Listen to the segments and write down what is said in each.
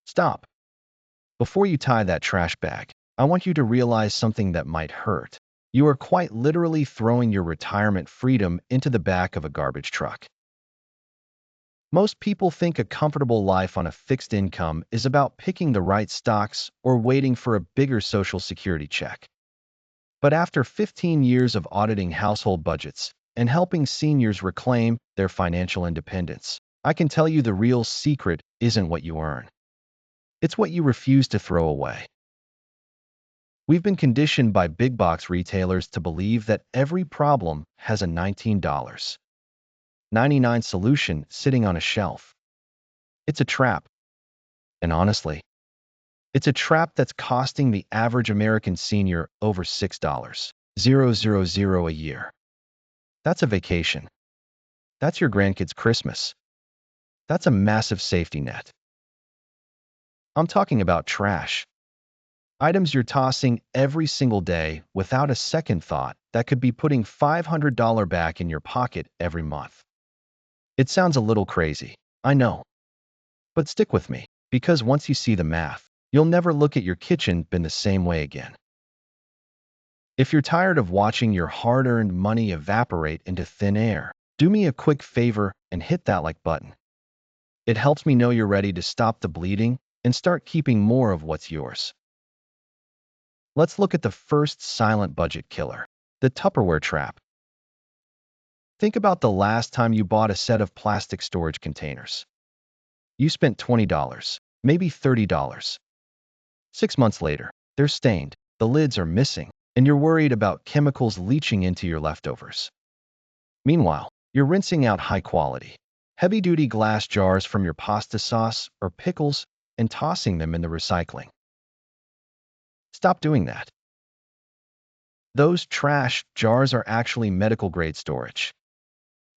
Stop. Before you tie that trash bag, I want you to realize something that might hurt. You are quite literally throwing your retirement freedom into the back of a garbage truck. Most people think a comfortable life on a fixed income is about picking the right stocks or waiting for a bigger Social Security check. But after 15 years of auditing household budgets and helping seniors reclaim their financial independence, I can tell you the real secret isn't what you earn. It's what you refuse to throw away. We've been conditioned by big box retailers to believe that every problem has a $19.99 solution sitting on a shelf. It's a trap. And honestly, it's a trap that's costing the average American senior over $6,000 a year. That's a vacation. That's your grandkids' Christmas. That's a massive safety net. I'm talking about trash. Items you're tossing every single day without a second thought that could be putting $500 back in your pocket every month. It sounds a little crazy, I know. But stick with me, because once you see the math, you'll never look at your kitchen bin the same way again. If you're tired of watching your hard-earned money evaporate into thin air, do me a quick favor and hit that like button. It helps me know you're ready to stop the bleeding and start keeping more of what's yours. Let's look at the first silent budget killer, the Tupperware trap. Think about the last time you bought a set of plastic storage containers. You spent $20, maybe $30. 6 months later, they're stained, the lids are missing, and you're worried about chemicals leaching into your leftovers. Meanwhile, you're rinsing out high-quality, heavy-duty glass jars from your pasta sauce or pickles and tossing them in the recycling. Stop doing that. Those trash jars are actually medical-grade storage.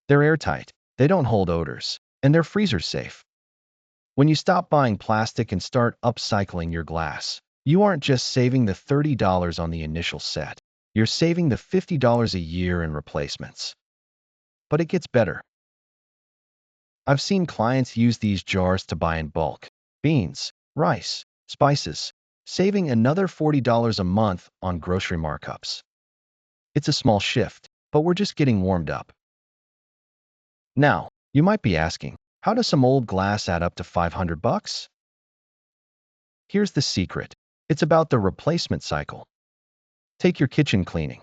They're airtight, they don't hold odors, and they're freezer-safe. When you stop buying plastic and start upcycling your glass, you aren't just saving the $30 on the initial set. You're saving the $50 a year in replacements. But it gets better. I've seen clients use these jars to buy in bulk: beans, rice, spices, saving another $40 a month on grocery markups. It's a small shift, but we're just getting warmed up. Now, you might be asking, how does some old glass add up to $500? Here's the secret. It's about the replacement cycle. Take your kitchen cleaning.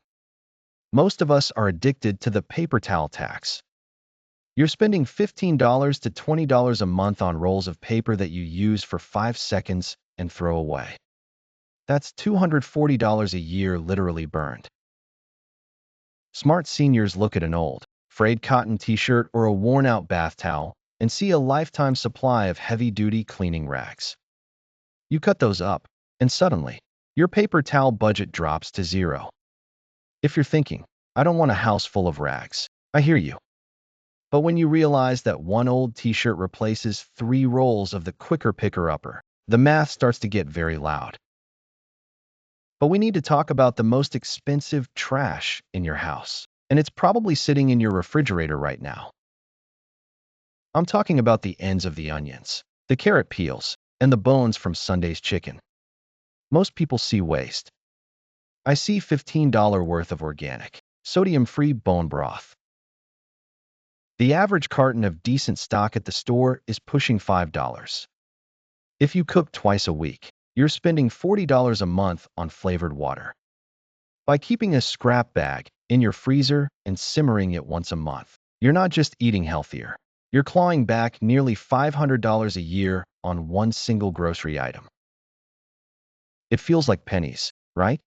Most of us are addicted to the paper towel tax. You're spending $15 to $20 a month on rolls of paper that you use for 5 seconds and throw away. That's $240 a year literally burned. Smart seniors look at an old, frayed cotton t-shirt or a worn-out bath towel and see a lifetime supply of heavy-duty cleaning rags. You cut those up, and suddenly, your paper towel budget drops to zero. If you're thinking, I don't want a house full of rags, I hear you. But when you realize that one old t-shirt replaces 3 rolls of the quicker picker-upper, the math starts to get very loud. But we need to talk about the most expensive trash in your house, and it's probably sitting in your refrigerator right now. I'm talking about the ends of the onions, the carrot peels, and the bones from Sunday's chicken. Most people see waste. I see $15 worth of organic, sodium-free bone broth. The average carton of decent stock at the store is pushing $5. If you cook twice a week, you're spending $40 a month on flavored water. By keeping a scrap bag in your freezer and simmering it once a month, you're not just eating healthier. You're clawing back nearly $500 a year on one single grocery item. It feels like pennies, right?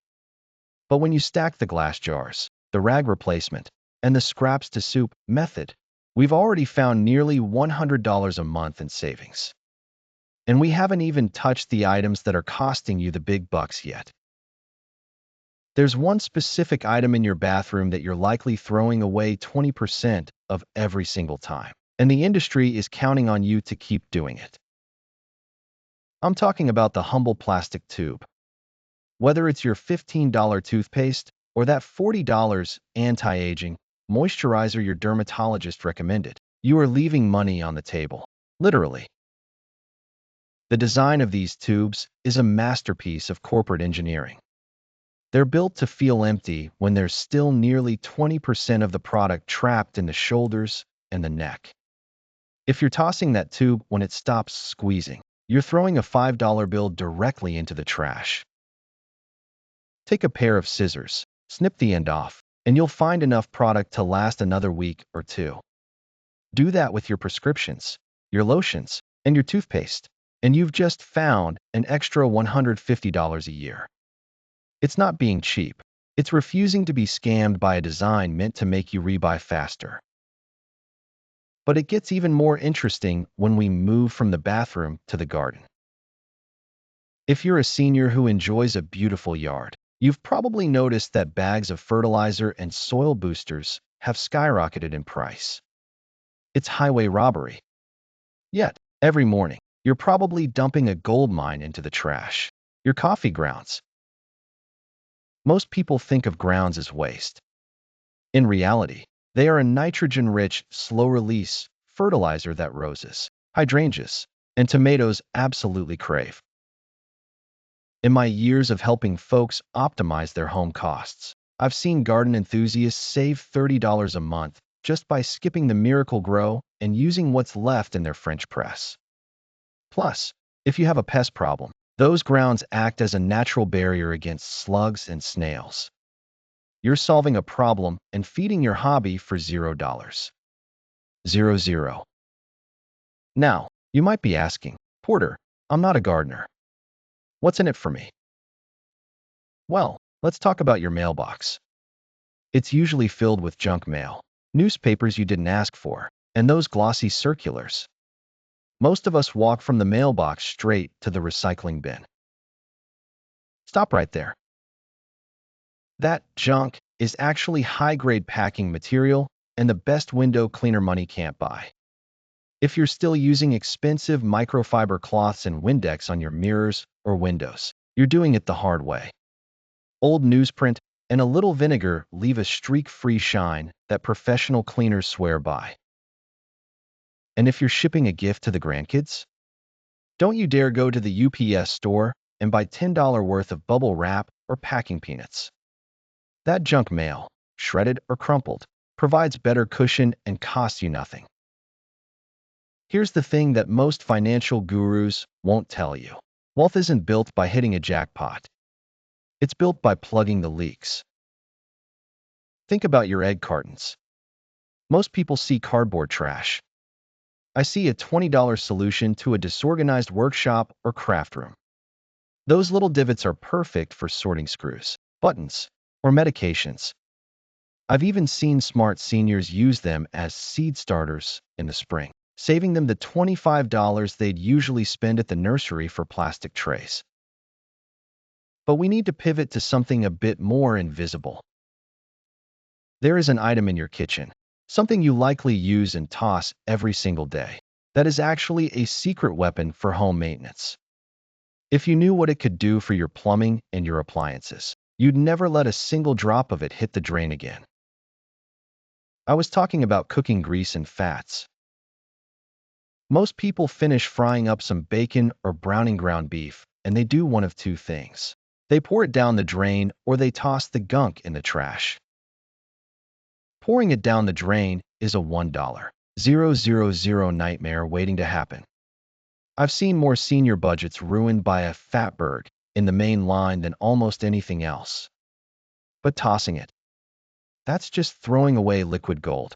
But when you stack the glass jars, the rag replacement, and the scraps to soup method, we've already found nearly $100 a month in savings. And we haven't even touched the items that are costing you the big bucks yet. There's one specific item in your bathroom that you're likely throwing away 20% of every single time, and the industry is counting on you to keep doing it. I'm talking about the humble plastic tube. Whether it's your $15 toothpaste or that $40 anti-aging moisturizer your dermatologist recommended, you are leaving money on the table, literally. The design of these tubes is a masterpiece of corporate engineering. They're built to feel empty when there's still nearly 20% of the product trapped in the shoulders and the neck. If you're tossing that tube when it stops squeezing, you're throwing a $5 bill directly into the trash. Take a pair of scissors, snip the end off, and you'll find enough product to last another week or two. Do that with your prescriptions, your lotions, and your toothpaste, and you've just found an extra $150 a year. It's not being cheap. It's refusing to be scammed by a design meant to make you rebuy faster. But it gets even more interesting when we move from the bathroom to the garden. If you're a senior who enjoys a beautiful yard, you've probably noticed that bags of fertilizer and soil boosters have skyrocketed in price. It's highway robbery. Yet, every morning, you're probably dumping a gold mine into the trash. Your coffee grounds. Most people think of grounds as waste. In reality, they are a nitrogen-rich, slow-release fertilizer that roses, hydrangeas, and tomatoes absolutely crave. In my years of helping folks optimize their home costs, I've seen garden enthusiasts save $30 a month just by skipping the Miracle Grow and using what's left in their French press. Plus, if you have a pest problem, those grounds act as a natural barrier against slugs and snails. You're solving a problem and feeding your hobby for $0. 0. Now, you might be asking, Porter, I'm not a gardener. What's in it for me? Well, let's talk about your mailbox. It's usually filled with junk mail, newspapers you didn't ask for, and those glossy circulars. Most of us walk from the mailbox straight to the recycling bin. Stop right there. That junk is actually high-grade packing material and the best window cleaner money can't buy. If you're still using expensive microfiber cloths and Windex on your mirrors or windows, you're doing it the hard way. Old newsprint and a little vinegar leave a streak-free shine that professional cleaners swear by. And if you're shipping a gift to the grandkids, don't you dare go to the UPS store and buy $10 worth of bubble wrap or packing peanuts. That junk mail, shredded or crumpled, provides better cushion and costs you nothing. Here's the thing that most financial gurus won't tell you. Wealth isn't built by hitting a jackpot. It's built by plugging the leaks. Think about your egg cartons. Most people see cardboard trash. I see a $20 solution to a disorganized workshop or craft room. Those little divots are perfect for sorting screws, buttons, or medications. I've even seen smart seniors use them as seed starters in the spring, saving them the $25 they'd usually spend at the nursery for plastic trays. But we need to pivot to something a bit more invisible. There is an item in your kitchen, something you likely use and toss every single day, that is actually a secret weapon for home maintenance. If you knew what it could do for your plumbing and your appliances, you'd never let a single drop of it hit the drain again. I was talking about cooking grease and fats. Most people finish frying up some bacon or browning ground beef, and they do one of two things. They pour it down the drain or they toss the gunk in the trash. Pouring it down the drain is a $1,000 nightmare waiting to happen. I've seen more senior budgets ruined by a fatberg in the main line than almost anything else. But tossing it, that's just throwing away liquid gold.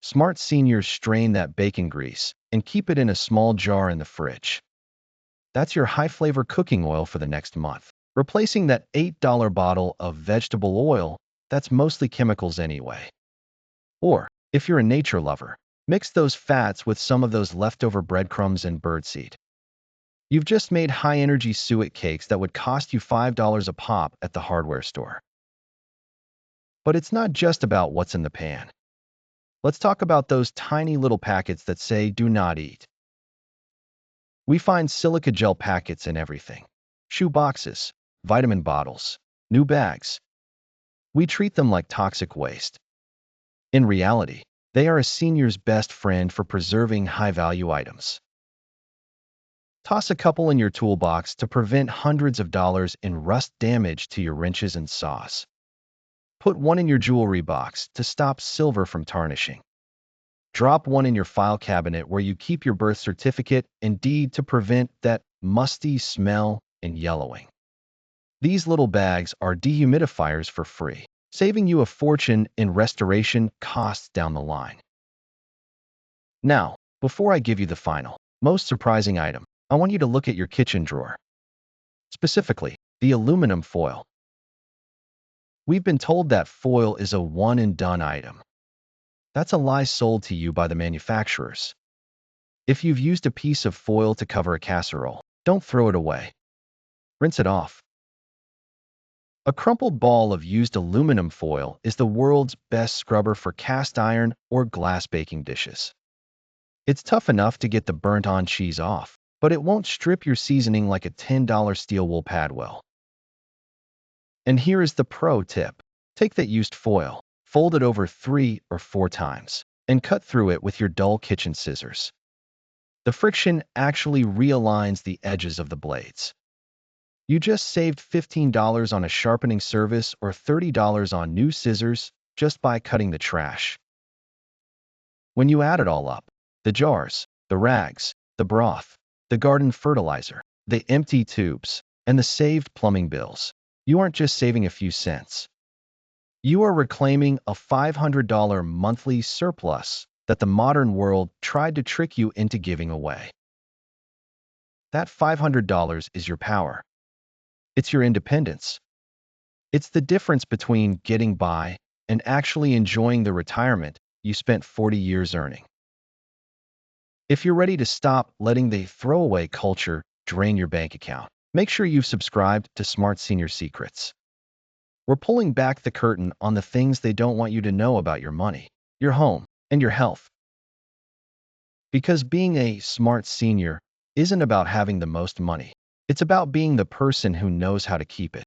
Smart seniors strain that bacon grease and keep it in a small jar in the fridge. That's your high-flavor cooking oil for the next month, replacing that $8 bottle of vegetable oil that's mostly chemicals anyway. Or, if you're a nature lover, mix those fats with some of those leftover breadcrumbs and birdseed. You've just made high-energy suet cakes that would cost you $5 a pop at the hardware store. But it's not just about what's in the pan. Let's talk about those tiny little packets that say do not eat. We find silica gel packets in everything. Shoe boxes, vitamin bottles, new bags. We treat them like toxic waste. In reality, they are a senior's best friend for preserving high-value items. Toss a couple in your toolbox to prevent hundreds of dollars in rust damage to your wrenches and saws. Put one in your jewelry box to stop silver from tarnishing. Drop one in your file cabinet where you keep your birth certificate and deed to prevent that musty smell and yellowing. These little bags are dehumidifiers for free, saving you a fortune in restoration costs down the line. Now, before I give you the final, most surprising item, I want you to look at your kitchen drawer. Specifically, the aluminum foil. We've been told that foil is a one-and-done item. That's a lie sold to you by the manufacturers. If you've used a piece of foil to cover a casserole, don't throw it away. Rinse it off. A crumpled ball of used aluminum foil is the world's best scrubber for cast iron or glass baking dishes. It's tough enough to get the burnt-on cheese off, but it won't strip your seasoning like a $10 steel wool pad will. And here is the pro tip. Take that used foil, fold it over 3 or 4 times, and cut through it with your dull kitchen scissors. The friction actually realigns the edges of the blades. You just saved $15 on a sharpening service or $30 on new scissors just by cutting the trash. When you add it all up, the jars, the rags, the broth, the garden fertilizer, the empty tubes, and the saved plumbing bills, you aren't just saving a few cents. You are reclaiming a $500 monthly surplus that the modern world tried to trick you into giving away. That $500 is your power. It's your independence. It's the difference between getting by and actually enjoying the retirement you spent 40 years earning. If you're ready to stop letting the throwaway culture drain your bank account, make sure you've subscribed to Smart Senior Secrets. We're pulling back the curtain on the things they don't want you to know about your money, your home, and your health. Because being a smart senior isn't about having the most money. It's about being the person who knows how to keep it.